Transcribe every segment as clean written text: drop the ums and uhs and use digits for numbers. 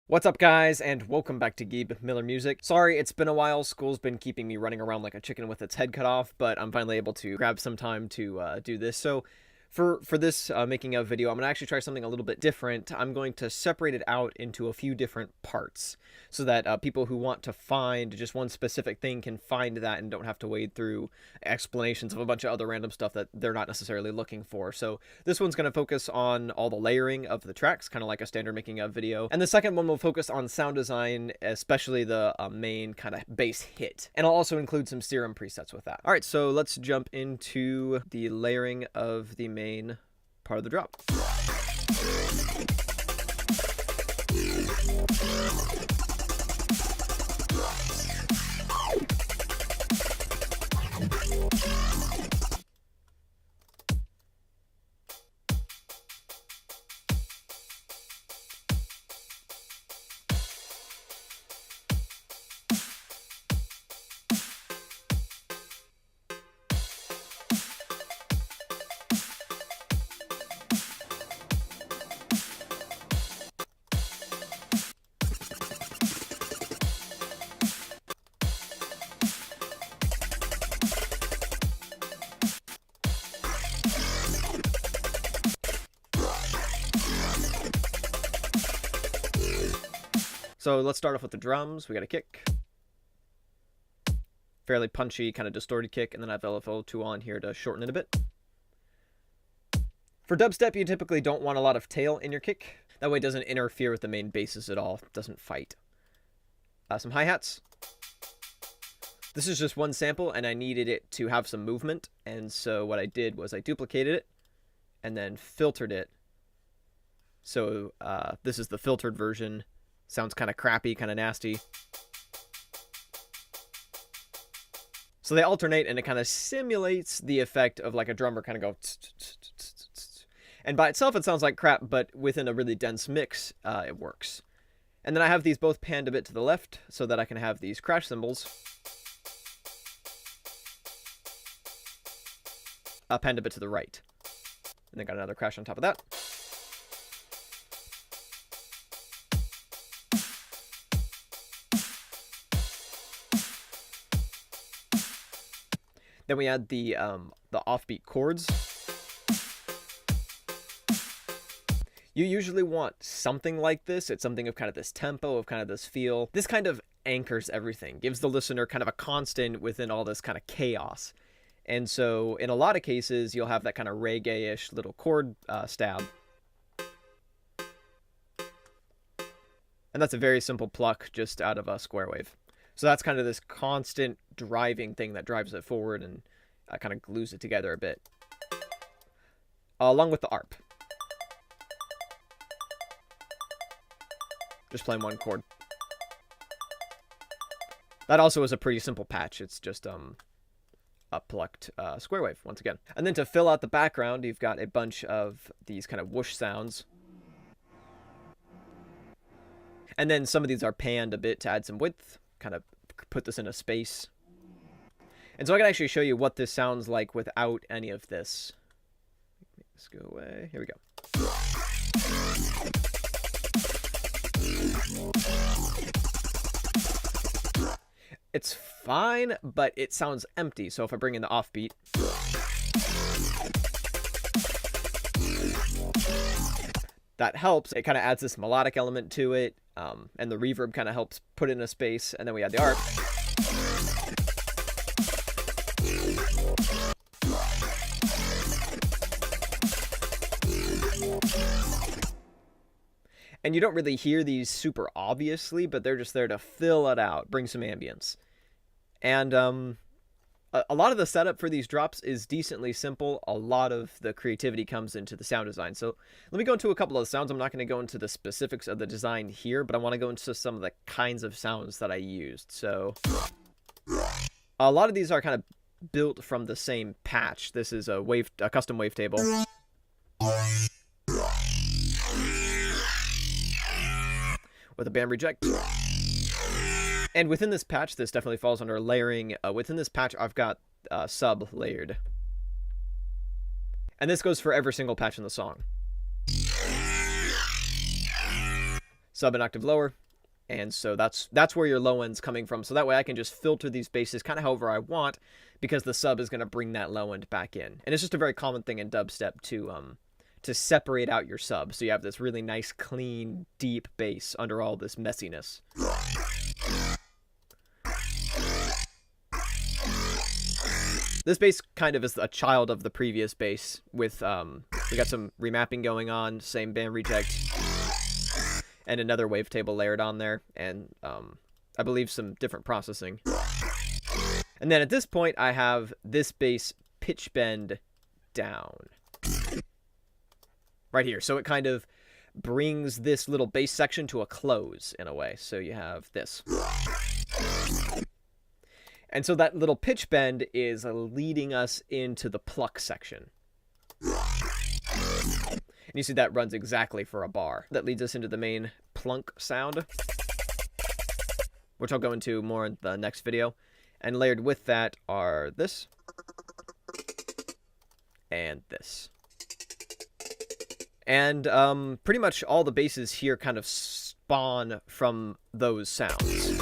What's up, guys, and welcome back to Gabe Miller Music. Sorry, it's been a while. School's been keeping me running around like a chicken with its head cut off, but I'm finally able to grab some time to do this. So for this making of video, I'm going to actually try something a little bit different. I'm going to separate it out into a few different parts so that people who want to find just one specific thing can find that and don't have to wade through explanations of a bunch of other random stuff that they're not necessarily looking for. So this one's going to focus on all the layering of the tracks, kind of like a standard making of video. And the second one will focus on sound design, especially the main kind of bass hit. And I'll also include some Serum presets with that. All right, so let's jump into the layering of the main part of the drop. So let's start off with the drums. We got a kick. Fairly punchy, kind of distorted kick, and then I have LFO2 on here to shorten it a bit. For dubstep, you typically don't want a lot of tail in your kick. That way it doesn't interfere with the main basses at all. It doesn't fight. Some hi-hats. This is just one sample, and I needed it to have some movement. And so what I did was I duplicated it and then filtered it. So this is the filtered version. Sounds kind of crappy, kind of nasty. So they alternate, and it kind of simulates the effect of like a drummer kind of go. And by itself, it sounds like crap, but within a really dense mix, it works. And then I have these both panned a bit to the left so that I can have these crash cymbals panned a bit to the right. And then got another crash on top of that. Then we add the offbeat chords. You usually want something like this. It's something of kind of this tempo, of kind of this feel. This kind of anchors everything, gives the listener kind of a constant within all this kind of chaos. And so in a lot of cases, you'll have that kind of reggae-ish little chord stab. And that's a very simple pluck just out of a square wave. So that's kind of this constant driving thing that drives it forward and kind of glues it together a bit. Along with the ARP. Just playing one chord. That also is a pretty simple patch. It's just a plucked square wave, once again. And then to fill out the background, you've got a bunch of these kind of whoosh sounds. And then some of these are panned a bit to add some width. Kind of put this in a space. And so I can actually show you what this sounds like without any of this. Make this go away. Here we go. It's fine, but it sounds empty. So if I bring in the offbeat, that helps. It kind of adds this melodic element to it. And the reverb kind of helps put it in a space. And then we add the ARP. And you don't really hear these super obviously, but they're just there to fill it out, bring some ambience. And a lot of the setup for these drops is decently simple. A lot of the creativity comes into the sound design. So let me go into a couple of the sounds. I'm not going to go into the specifics of the design here, but I want to go into some of the kinds of sounds that I used. So a lot of these are kind of built from the same patch. This is a custom wavetable. With a band reject. And within this patch, this definitely falls under layering. Within this patch, I've got sub layered. And this goes for every single patch in the song. sub an octave lower. And so that's where your low end's coming from. So that way I can just filter these basses kind of however I want, because the sub is going to bring that low end back in. And it's just a very common thing in dubstep to separate out your sub. So you have this really nice, clean, deep bass under all this messiness. This bass kind of is a child of the previous bass with, we got some remapping going on, same band reject, and another wavetable layered on there, and I believe some different processing. And then at this point, I have this bass pitch bend down. Right here. So it kind of brings this little bass section to a close in a way. So you have this. And so that little pitch bend is leading us into the pluck section. And you see that runs exactly for a bar. That leads us into the main plunk sound, which I'll go into more in the next video. And layered with that are this and this. And pretty much all the basses here kind of spawn from those sounds.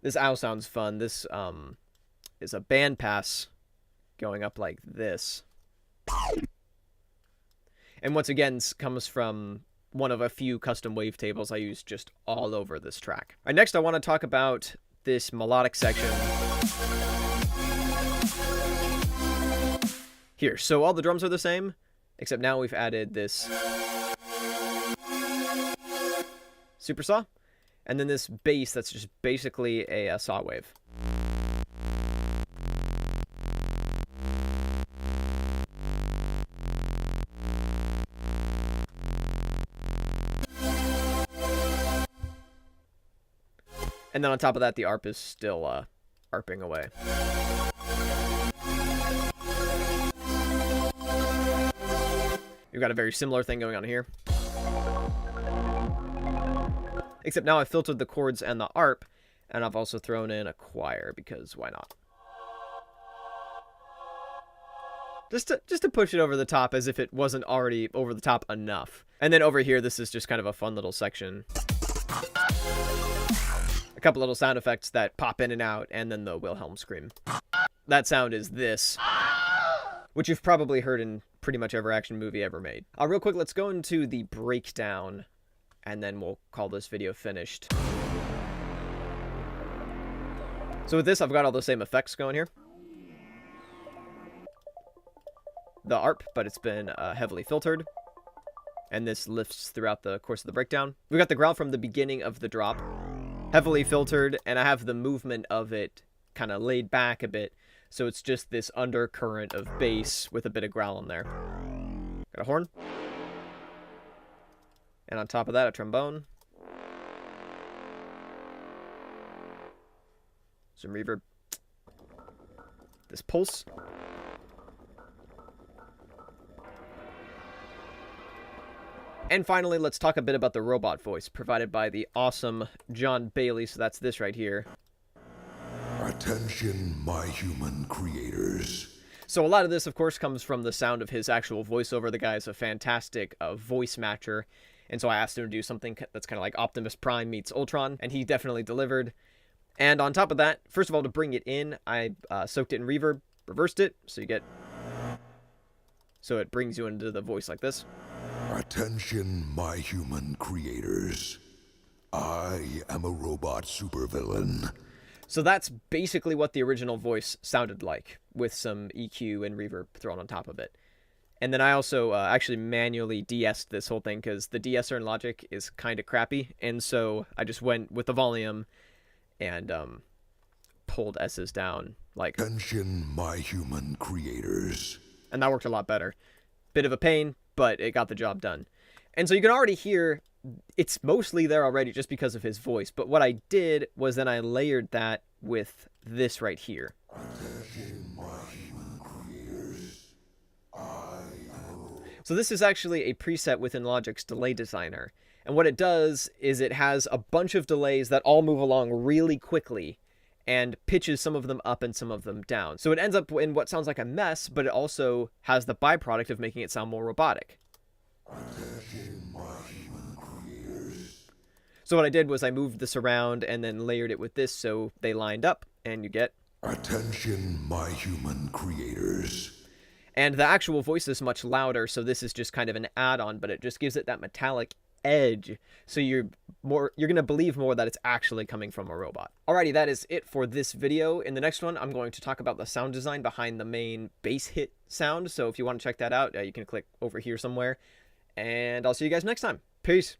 This ow sounds fun. This is a band pass going up like this. And once again, comes from one of a few custom wavetables I use just all over this track. All right, next I want to talk about this melodic section here. So all the drums are the same, except now we've added this super saw, and then this bass that's just basically a saw wave. And then on top of that, the ARP is still ARPing away. You've got a very similar thing going on here. Except now I've filtered the chords and the ARP, and I've also thrown in a choir, because why not? Just to push it over the top as if it wasn't already over the top enough. And then over here, this is just kind of a fun little section. A couple little sound effects that pop in and out, and then the Wilhelm scream. That sound is this, which you've probably heard in pretty much every action movie ever made. Real quick, let's go into the breakdown, and then we'll call this video finished. So with this, I've got all the same effects going here. The ARP, but it's been heavily filtered. And this lifts throughout the course of the breakdown. We got the growl from the beginning of the drop, heavily filtered, and I have the movement of it kind of laid back a bit, so it's just this undercurrent of bass with a bit of growl in there. Got a horn, and on top of that, a trombone, some reverb, this pulse, and finally, let's talk a bit about the robot voice provided by the awesome John Bailey. So that's this right here. Attention, my human creators. So a lot of this, of course, comes from the sound of his actual voiceover. The guy is a fantastic voice matcher. And so I asked him to do something that's kind of like Optimus Prime meets Ultron, and he definitely delivered. And on top of that, first of all, to bring it in, I soaked it in reverb, reversed it, so it brings you into the voice like this. Attention, my human creators. I am a robot supervillain. So that's basically what the original voice sounded like, with some EQ and reverb thrown on top of it. And then I also actually manually de-essed this whole thing, because the de-esser in Logic is kind of crappy, and so I just went with the volume and pulled S's down. Like, attention, my human creators. And that worked a lot better. Bit of a pain, but it got the job done. And so you can already hear it's mostly there already just because of his voice. But what I did was then I layered that with this right here. So this is actually a preset within Logic's delay designer. And what it does is it has a bunch of delays that all move along really quickly. and pitches some of them up and some of them down. So it ends up in what sounds like a mess, but it also has the byproduct of making it sound more robotic. So what I did was I moved this around and then layered it with this so they lined up, and you get... Attention, my human creators. And the actual voice is much louder, so this is just kind of an add-on, but it just gives it that metallic edge, so you're going to believe more that it's actually coming from a robot. Alrighty, that is it for this video. In the next one, I'm going to talk about the sound design behind the main bass hit sound, so if you want to check that out, you can click over here somewhere, and I'll see you guys next time. Peace!